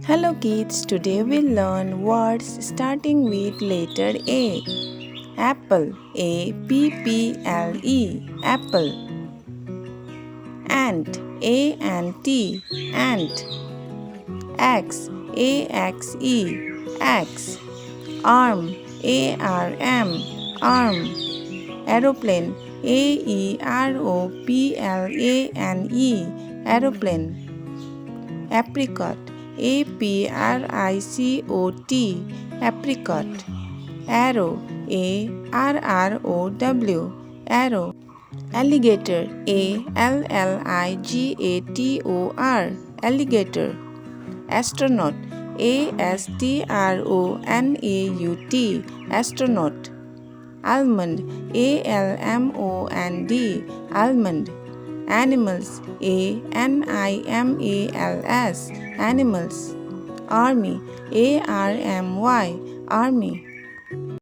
Hello kids, today we'll learn words starting with letter A. Apple, A-P-P-L-E, apple. Ant, A-N-T, ant. Axe, A-X-E, axe. Arm, A-R-M, arm. Aeroplane, A-E-R-O-P-L-A-N-E, aeroplane. Apricot, A-P-R-I-C-O-T, apricot. Arrow, A-R-R-O-W, arrow. Alligator, A-L-L-I-G-A-T-O-R, alligator. Astronaut, A-S-T-R-O-N-A-U-T, astronaut. Almond, A-L-M-O-N-D, almond. Animals, A-N-I-M-A-L-S, animals. Army, A-R-M-Y, army.